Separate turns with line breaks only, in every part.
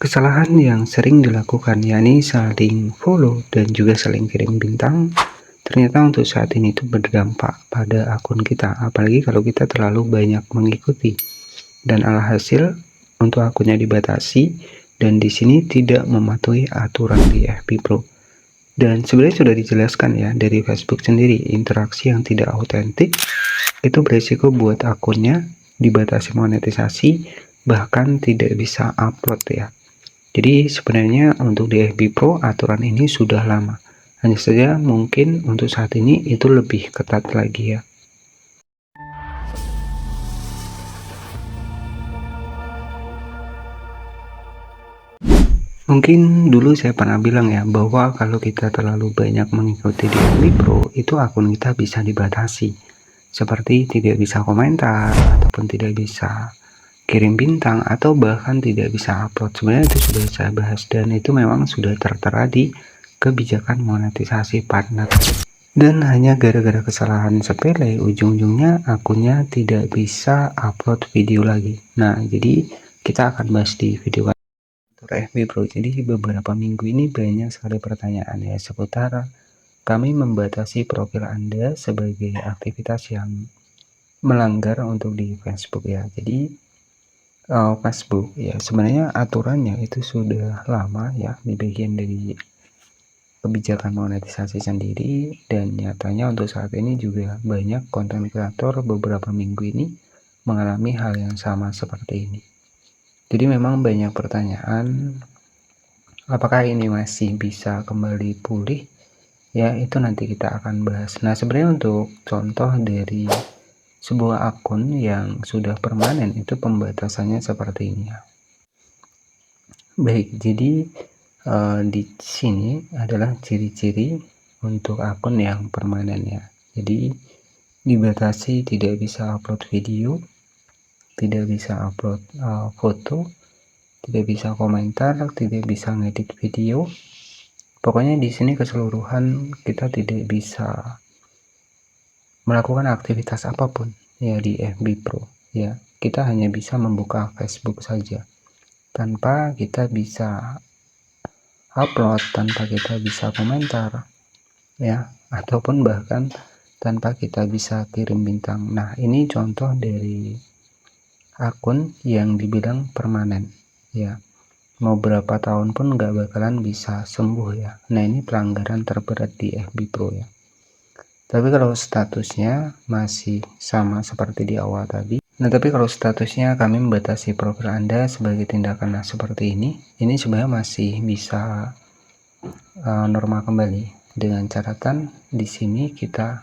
Kesalahan yang sering dilakukan yakni saling follow dan juga saling kirim bintang, ternyata untuk saat ini itu berdampak pada akun kita, apalagi kalau kita terlalu banyak mengikuti. Dan alhasil untuk akunnya dibatasi dan di sini tidak mematuhi aturan di FB Pro. Dan sebenarnya sudah dijelaskan ya dari Facebook sendiri, interaksi yang tidak autentik itu berisiko buat akunnya dibatasi monetisasi, bahkan tidak bisa upload ya. Jadi sebenarnya untuk di FB Pro aturan ini sudah lama, hanya saja mungkin untuk saat ini itu lebih ketat lagi ya. Mungkin dulu saya pernah bilang ya bahwa kalau kita terlalu banyak mengikuti di FB Pro itu akun kita bisa dibatasi, seperti tidak bisa komentar ataupun tidak bisa kirim bintang atau bahkan tidak bisa upload. Sebenarnya itu sudah saya bahas dan itu memang sudah tertera di kebijakan monetisasi partner. Dan hanya gara-gara kesalahan sepele, ujung-ujungnya akunnya tidak bisa upload video lagi. Nah, jadi kita akan bahas di video FB Pro. Jadi beberapa minggu ini banyak sekali pertanyaan ya seputar kami membatasi profil Anda sebagai aktivitas yang melanggar untuk di Facebook ya. Jadi Facebook ya sebenarnya aturannya itu sudah lama ya di bagian dari kebijakan monetisasi sendiri, dan nyatanya untuk saat ini juga banyak konten kreator beberapa minggu ini mengalami hal yang sama seperti ini. Jadi memang banyak pertanyaan, apakah ini masih bisa kembali pulih? Ya itu nanti kita akan bahas. Nah sebenarnya untuk contoh dari sebuah akun yang sudah permanen itu pembatasannya seperti ini ya. Baik, jadi di sini adalah ciri-ciri untuk akun yang permanen ya. Jadi dibatasi tidak bisa upload video, tidak bisa upload foto, tidak bisa komentar, tidak bisa ngedit video. Pokoknya di sini keseluruhan kita tidak bisa melakukan aktivitas apapun ya di FB Pro ya. Kita hanya bisa membuka Facebook saja tanpa kita bisa upload, tanpa kita bisa komentar ya, ataupun bahkan tanpa kita bisa kirim bintang. Nah ini contoh dari akun yang dibilang permanen ya, mau berapa tahun pun nggak bakalan bisa sembuh ya. Nah ini pelanggaran terberat di FB Pro ya. Tapi kalau statusnya masih sama seperti di awal tadi, tapi kalau statusnya kami membatasi profil Anda sebagai tindakan seperti ini sebenarnya masih bisa normal kembali, dengan catatan di sini kita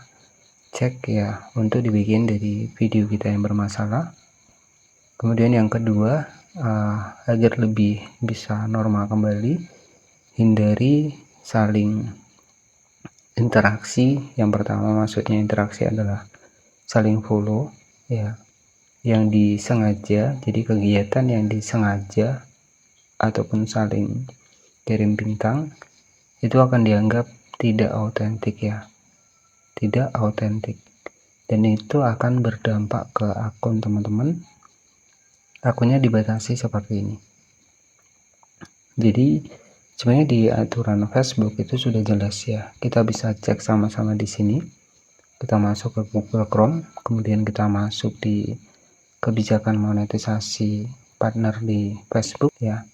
cek ya untuk di bagian dari video kita yang bermasalah. Kemudian yang kedua, agar lebih bisa normal kembali, hindari saling interaksi. Yang pertama maksudnya interaksi adalah saling follow ya, yang disengaja. Jadi kegiatan yang disengaja ataupun saling kirim bintang itu akan dianggap tidak autentik ya, tidak autentik, dan itu akan berdampak ke akun teman-teman. Akunnya dibatasi seperti ini. Jadi sebenarnya di aturan Facebook itu sudah jelas ya, kita bisa cek sama-sama di sini. Kita masuk ke Google Chrome, kemudian kita masuk di kebijakan monetisasi partner di Facebook ya,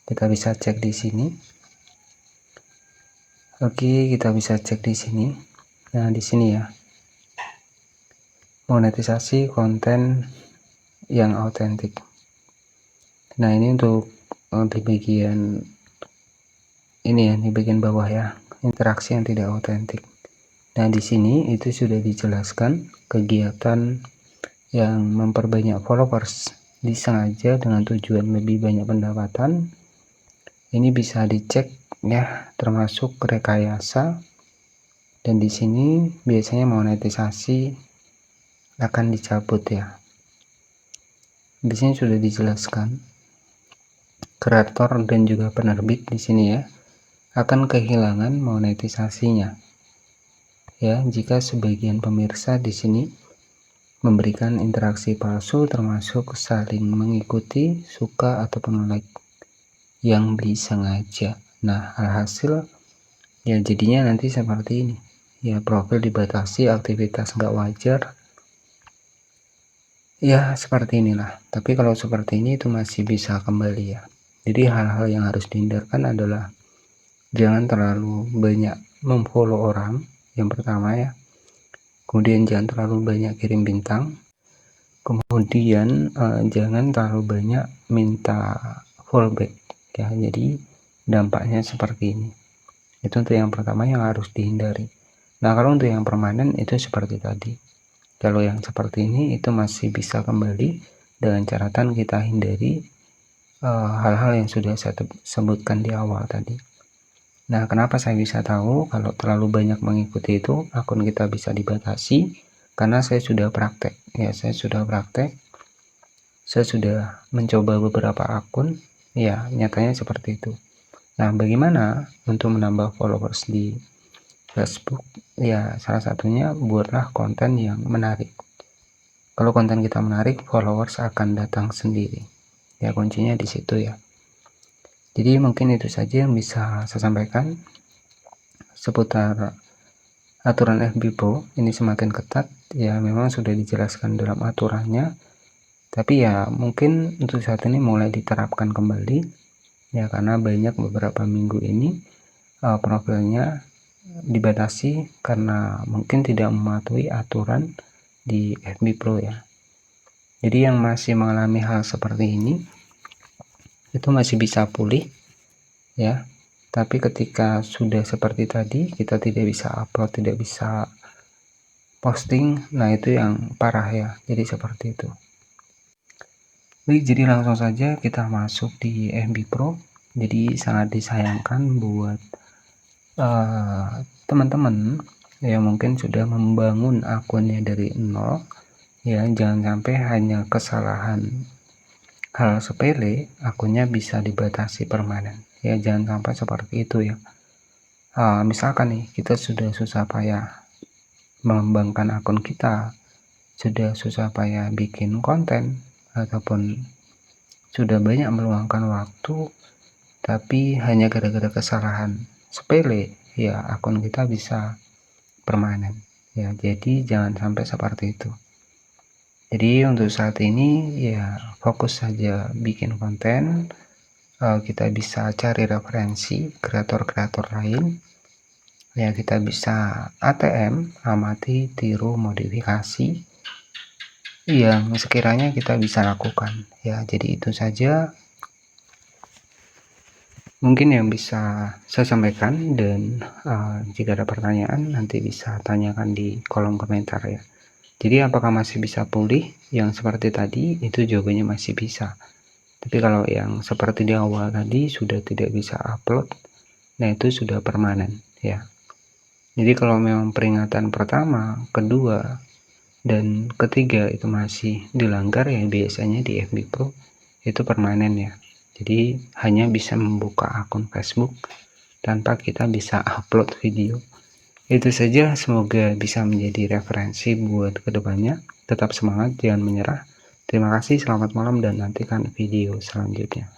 kita bisa cek di sini. Oke, kita bisa cek di sini. Nah di sini ya, monetisasi konten yang autentik. Nah ini untuk di bagian ini ya, di bagian bawah ya, interaksi yang tidak autentik. Nah di sini itu sudah dijelaskan kegiatan yang memperbanyak followers disengaja dengan tujuan lebih banyak pendapatan. Ini bisa dicek ya, termasuk rekayasa, dan di sini biasanya monetisasi akan dicabut ya. Di sini sudah dijelaskan kreator dan juga penerbit di sini ya akan kehilangan monetisasinya ya jika sebagian pemirsa di sini memberikan interaksi palsu, termasuk saling mengikuti, suka ataupun like yang beli sengaja. Nah, alhasil ya jadinya nanti seperti ini ya, profil dibatasi, aktivitas nggak wajar ya, seperti inilah. Tapi kalau seperti ini itu masih bisa kembali ya. Jadi hal-hal yang harus dihindarkan adalah jangan terlalu banyak memfollow orang, yang pertama ya. Kemudian jangan terlalu banyak kirim bintang. Kemudian jangan terlalu banyak minta fallback ya. Jadi dampaknya seperti ini. Itu untuk yang pertama yang harus dihindari. Nah, kalau untuk yang permanen itu seperti tadi. Kalau yang seperti ini itu masih bisa kembali dengan catatan kita hindari hal-hal yang sudah saya sebutkan di awal tadi. Nah, kenapa saya bisa tahu kalau terlalu banyak mengikuti itu akun kita bisa dibatasi? Karena saya sudah praktek ya, saya sudah mencoba beberapa akun ya, nyatanya seperti itu. Nah, bagaimana untuk menambah followers di Facebook? Ya, salah satunya buatlah konten yang menarik. Kalau konten kita menarik, followers akan datang sendiri. Ya, kuncinya di situ ya. Jadi mungkin itu saja yang bisa saya sampaikan seputar aturan FB Pro. Ini semakin ketat ya, memang sudah dijelaskan dalam aturannya, tapi ya mungkin untuk saat ini mulai diterapkan kembali ya, karena banyak beberapa minggu ini profilnya dibatasi karena mungkin tidak mematuhi aturan di FB Pro ya. Jadi yang masih mengalami hal seperti ini itu masih bisa pulih ya, tapi ketika sudah seperti tadi kita tidak bisa upload, tidak bisa posting, nah itu yang parah ya. Jadi seperti itu. Baik, jadi langsung saja kita masuk di FB Pro. Jadi sangat disayangkan buat teman-teman yang mungkin sudah membangun akunnya dari nol ya, jangan sampai hanya kesalahan hal sepele akunnya bisa dibatasi permanen ya, jangan sampai seperti itu ya. Misalkan nih kita sudah susah payah mengembangkan akun kita, sudah susah payah bikin konten, ataupun sudah banyak meluangkan waktu, tapi hanya gara-gara kesalahan sepele ya akun kita bisa permanen ya. Jadi jangan sampai seperti itu. Jadi untuk saat ini ya fokus saja bikin konten. Kita bisa cari referensi kreator-kreator lain ya, kita bisa ATM, amati, tiru, modifikasi yang sekiranya kita bisa lakukan ya. Jadi itu saja mungkin yang bisa saya sampaikan, dan jika ada pertanyaan nanti bisa tanyakan di kolom komentar ya. Jadi apakah masih bisa pulih? Yang seperti tadi itu jawabannya masih bisa. Tapi kalau yang seperti di awal tadi sudah tidak bisa upload, nah itu sudah permanen ya. Jadi kalau memang peringatan pertama, kedua, dan ketiga itu masih dilanggar ya, biasanya di FB Pro itu permanen ya. Jadi hanya bisa membuka akun Facebook tanpa kita bisa upload video. Itu saja, semoga bisa menjadi referensi buat kedepannya. Tetap semangat, jangan menyerah. Terima kasih, selamat malam, dan nantikan video selanjutnya.